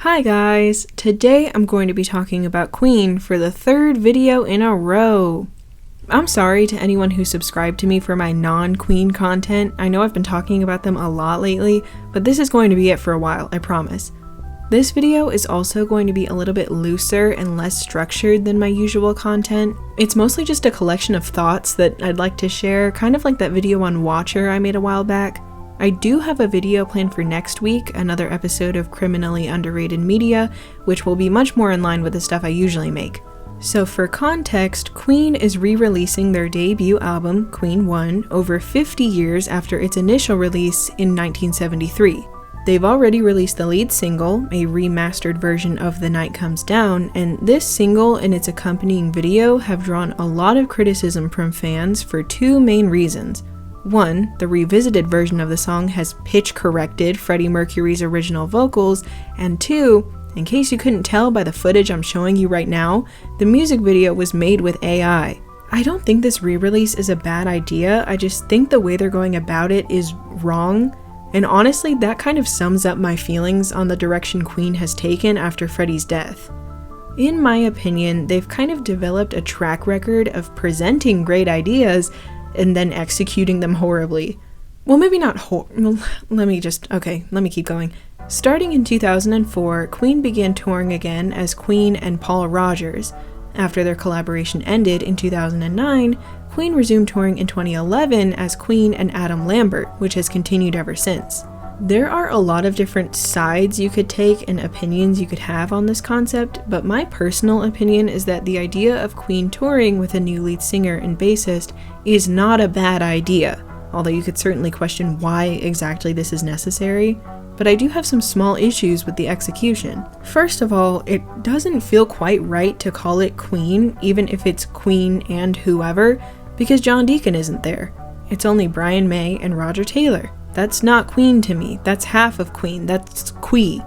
Hi guys! Today I'm going to be talking about Queen for the third video in a row. I'm sorry to anyone who subscribed to me for my non-Queen content. I know I've been talking about them a lot lately, but this is going to be it for a while, I promise. This video is also going to be a little bit looser and less structured than my usual content. It's mostly just a collection of thoughts that I'd like to share, kind of like that video on Watcher I made a while back. I do have a video planned for next week, another episode of Criminally Underrated Media, which will be much more in line with the stuff I usually make. So for context, Queen is re-releasing their debut album, Queen 1, over 50 years after its initial release in 1973. They've already released the lead single, a remastered version of The Night Comes Down, and this single and its accompanying video have drawn a lot of criticism from fans for two main reasons. One, the revisited version of the song has pitch-corrected Freddie Mercury's original vocals, and two, in case you couldn't tell by the footage I'm showing you right now, the music video was made with AI. I don't think this re-release is a bad idea, I just think the way they're going about it is wrong, and honestly that kind of sums up my feelings on the direction Queen has taken after Freddie's death. In my opinion, they've kind of developed a track record of presenting great ideas and then executing them horribly. Well, maybe not let me keep going. Starting in 2004, Queen began touring again as Queen and Paul Rodgers. After their collaboration ended in 2009, Queen resumed touring in 2011 as Queen and Adam Lambert, which has continued ever since. There are a lot of different sides you could take and opinions you could have on this concept, but my personal opinion is that the idea of Queen touring with a new lead singer and bassist is not a bad idea, although you could certainly question why exactly this is necessary, but I do have some small issues with the execution. First of all, it doesn't feel quite right to call it Queen, even if it's Queen and whoever, because John Deacon isn't there. It's only Brian May and Roger Taylor. That's not Queen to me, that's half of Queen, that's Quee.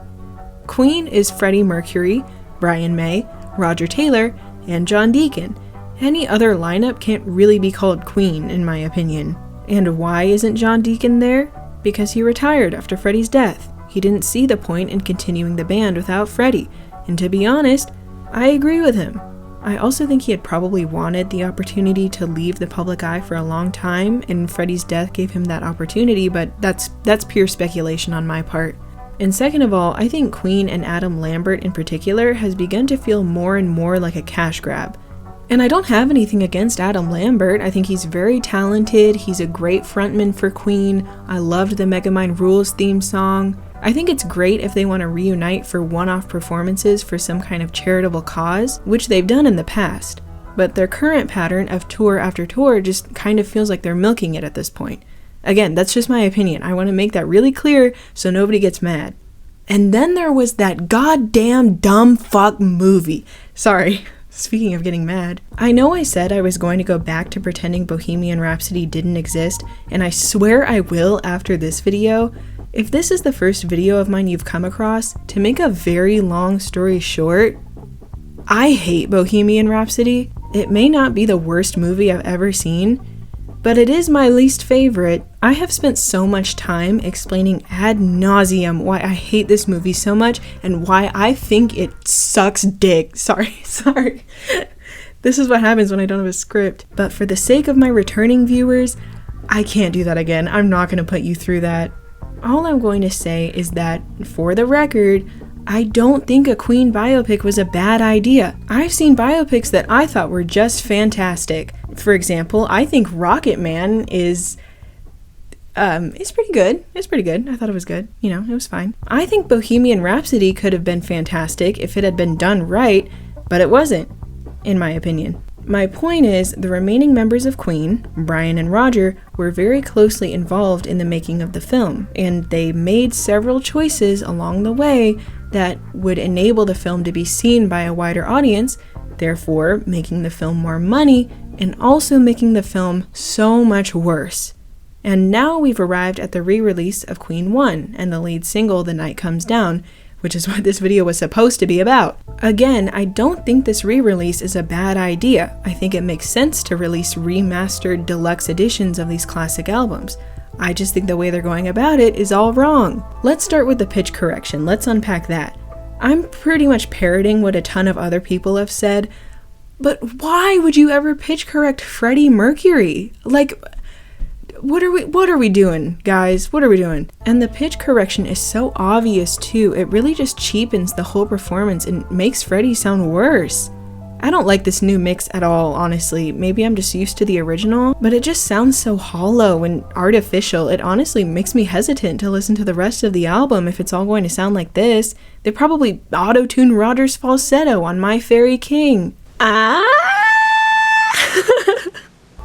Queen is Freddie Mercury, Brian May, Roger Taylor, and John Deacon. Any other lineup can't really be called Queen, in my opinion. And why isn't John Deacon there? Because he retired after Freddie's death. He didn't see the point in continuing the band without Freddie, and to be honest, I agree with him. I also think he had probably wanted the opportunity to leave the public eye for a long time, and Freddie's death gave him that opportunity, but that's pure speculation on my part. And second of all, I think Queen and Adam Lambert in particular has begun to feel more and more like a cash grab. And I don't have anything against Adam Lambert, I think he's very talented, he's a great frontman for Queen, I loved the Megamind Rules theme song. I think it's great if they want to reunite for one-off performances for some kind of charitable cause, which they've done in the past. But their current pattern of tour after tour just kind of feels like they're milking it at this point. Again, that's just my opinion. I want to make that really clear so nobody gets mad. And then there was that goddamn dumb fuck movie. Sorry, speaking of getting mad. I know I said I was going to go back to pretending Bohemian Rhapsody didn't exist, and I swear I will after this video. If this is the first video of mine you've come across, to make a very long story short, I hate Bohemian Rhapsody. It may not be the worst movie I've ever seen, but it is my least favorite. I have spent so much time explaining ad nauseum why I hate this movie so much and why I think it sucks dick. Sorry. This is what happens when I don't have a script. But for the sake of my returning viewers, I can't do that again. I'm not going to put you through that. All I'm going to say is that, for the record, I don't think a Queen biopic was a bad idea. I've seen biopics that I thought were just fantastic. For example, I think Rocket Man is pretty good. It's pretty good. I thought it was good. It was fine. I think Bohemian Rhapsody could have been fantastic if it had been done right, but it wasn't, in my opinion. My point is, the remaining members of Queen, Brian and Roger, were very closely involved in the making of the film, and they made several choices along the way that would enable the film to be seen by a wider audience, therefore making the film more money, and also making the film so much worse. And now we've arrived at the re-release of Queen 1 and the lead single The Night Comes Down, which is what this video was supposed to be about. Again, I don't think this re-release is a bad idea. I think it makes sense to release remastered deluxe editions of these classic albums. I just think the way they're going about it is all wrong. Let's start with the pitch correction. Let's unpack that. I'm pretty much parroting what a ton of other people have said, but why would you ever pitch correct Freddie Mercury? Like, what are we doing, guys? What are we doing? And the pitch correction is so obvious too. It really just cheapens the whole performance and makes Freddie sound worse. I don't like this new mix at all, honestly. Maybe I'm just used to the original, but it just sounds so hollow and artificial. It honestly makes me hesitant to listen to the rest of the album if it's all going to sound like this. They probably auto-tuned Roger's falsetto on My Fairy King.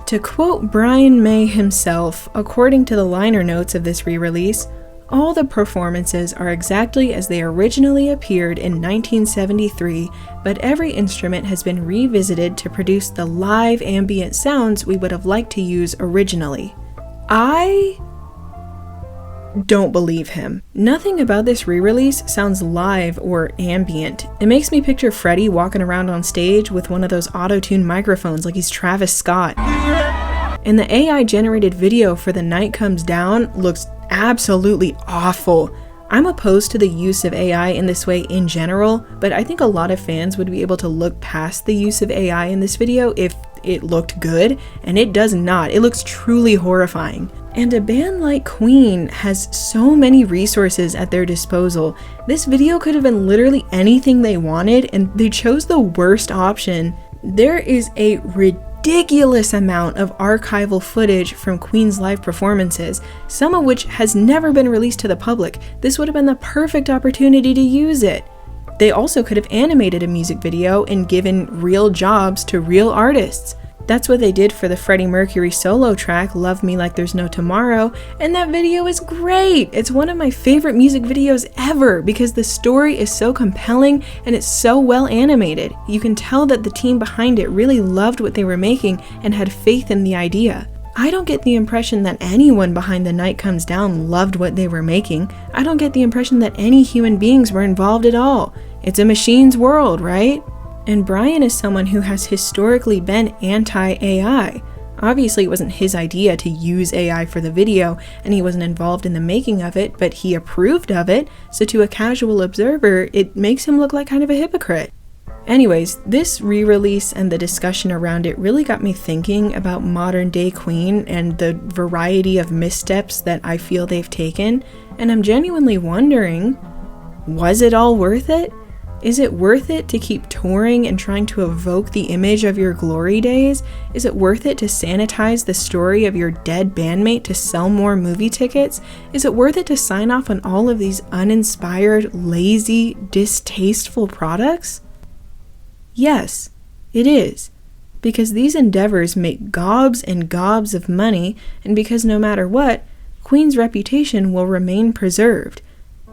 To quote Brian May himself, according to the liner notes of this re-release, all the performances are exactly as they originally appeared in 1973, but every instrument has been revisited to produce the live ambient sounds we would have liked to use originally. I don't believe him. Nothing about this re-release sounds live or ambient. It makes me picture Freddie walking around on stage with one of those auto-tuned microphones like he's Travis Scott. And the AI-generated video for The Night Comes Down looks absolutely awful. I'm opposed to the use of AI in this way in general, but I think a lot of fans would be able to look past the use of AI in this video if it looked good, and it does not. It looks truly horrifying. And a band like Queen has so many resources at their disposal. This video could have been literally anything they wanted, and they chose the worst option. There is a ridiculous amount of archival footage from Queen's live performances, some of which has never been released to the public. This would have been the perfect opportunity to use it. They also could have animated a music video and given real jobs to real artists. That's what they did for the Freddie Mercury solo track, Love Me Like There's No Tomorrow, and that video is great! It's one of my favorite music videos ever because the story is so compelling and it's so well animated. You can tell that the team behind it really loved what they were making and had faith in the idea. I don't get the impression that anyone behind The Night Comes Down loved what they were making. I don't get the impression that any human beings were involved at all. It's a machine's world, right? And Brian is someone who has historically been anti-AI. Obviously, it wasn't his idea to use AI for the video, and he wasn't involved in the making of it, but he approved of it, so to a casual observer, it makes him look like kind of a hypocrite. Anyways, this re-release and the discussion around it really got me thinking about modern-day Queen and the variety of missteps that I feel they've taken, and I'm genuinely wondering, was it all worth it? Is it worth it to keep touring and trying to evoke the image of your glory days? Is it worth it to sanitize the story of your dead bandmate to sell more movie tickets? Is it worth it to sign off on all of these uninspired, lazy, distasteful products? Yes, it is. Because these endeavors make gobs and gobs of money, and because no matter what, Queen's reputation will remain preserved.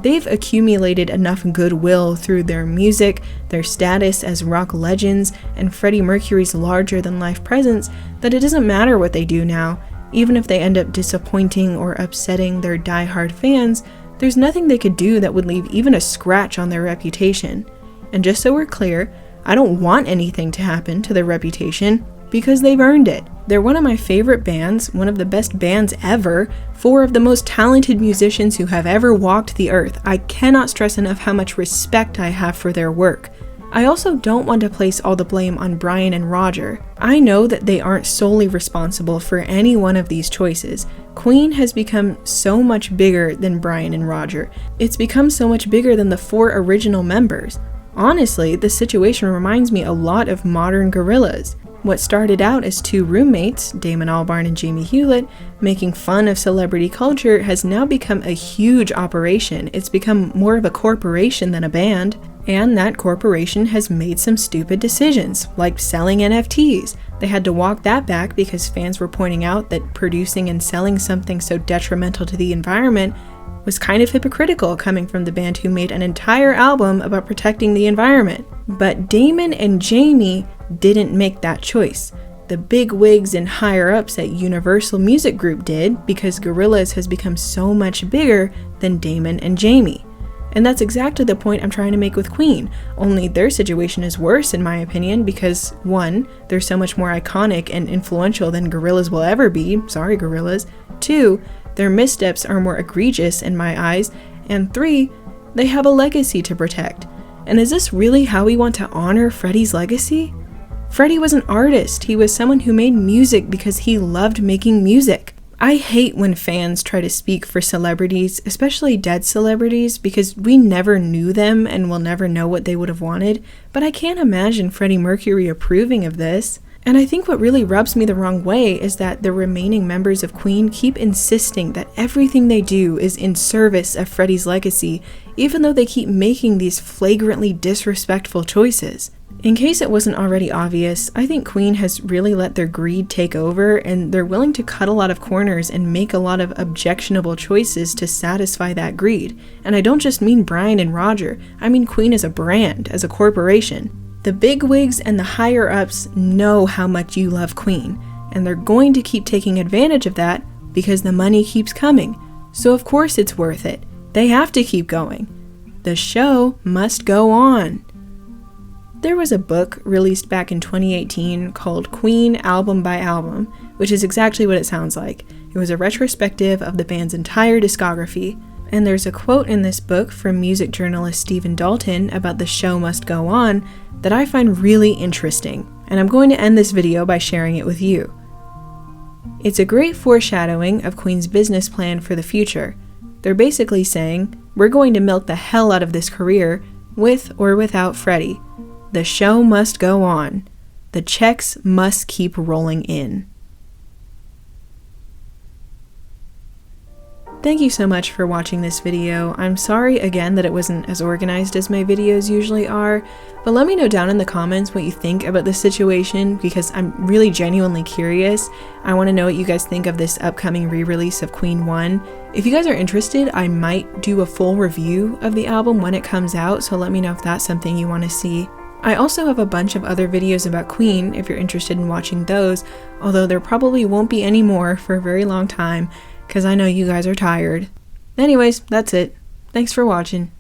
They've accumulated enough goodwill through their music, their status as rock legends, and Freddie Mercury's larger-than-life presence that it doesn't matter what they do now. Even if they end up disappointing or upsetting their die-hard fans, there's nothing they could do that would leave even a scratch on their reputation. And just so we're clear, I don't want anything to happen to their reputation because they've earned it. They're one of my favorite bands, one of the best bands ever, 4 of the most talented musicians who have ever walked the earth. I cannot stress enough how much respect I have for their work. I also don't want to place all the blame on Brian and Roger. I know that they aren't solely responsible for any one of these choices. Queen has become so much bigger than Brian and Roger. It's become so much bigger than the 4 original members. Honestly, the situation reminds me a lot of modern Gorillaz. What started out as 2 roommates, Damon Albarn and Jamie Hewlett, making fun of celebrity culture has now become a huge operation. It's become more of a corporation than a band. And that corporation has made some stupid decisions, like selling NFTs. They had to walk that back because fans were pointing out that producing and selling something so detrimental to the environment was kind of hypocritical coming from the band who made an entire album about protecting the environment. But Damon and Jamie didn't make that choice. The big wigs and higher-ups at Universal Music Group did because Gorillaz has become so much bigger than Damon and Jamie. And that's exactly the point I'm trying to make with Queen, only their situation is worse in my opinion because 1, they're so much more iconic and influential than Gorillaz will ever be, sorry Gorillaz. 2, their missteps are more egregious in my eyes, and 3, they have a legacy to protect. And is this really how we want to honor Freddie's legacy? Freddie was an artist. He was someone who made music because he loved making music. I hate when fans try to speak for celebrities, especially dead celebrities, because we never knew them and we'll never know what they would have wanted, but I can't imagine Freddie Mercury approving of this. And I think what really rubs me the wrong way is that the remaining members of Queen keep insisting that everything they do is in service of Freddie's legacy, even though they keep making these flagrantly disrespectful choices. In case it wasn't already obvious, I think Queen has really let their greed take over, and they're willing to cut a lot of corners and make a lot of objectionable choices to satisfy that greed. And I don't just mean Brian and Roger, I mean Queen as a brand, as a corporation. The bigwigs and the higher-ups know how much you love Queen, and they're going to keep taking advantage of that because the money keeps coming. So of course it's worth it. They have to keep going. The show must go on. There was a book released back in 2018 called Queen Album by Album, which is exactly what it sounds like. It was a retrospective of the band's entire discography. And there's a quote in this book from music journalist Stephen Dalton about the show must go on that I find really interesting, and I'm going to end this video by sharing it with you. It's a great foreshadowing of Queen's business plan for the future. They're basically saying, we're going to milk the hell out of this career, with or without Freddie. The show must go on. The checks must keep rolling in. Thank you so much for watching this video. I'm sorry again that it wasn't as organized as my videos usually are, but let me know down in the comments what you think about this situation because I'm really genuinely curious. I want to know what you guys think of this upcoming re-release of Queen 1. If you guys are interested, I might do a full review of the album when it comes out, so let me know if that's something you want to see. I also have a bunch of other videos about Queen if you're interested in watching those, although there probably won't be any more for a very long time, because I know you guys are tired. Anyways, that's it. Thanks for watching.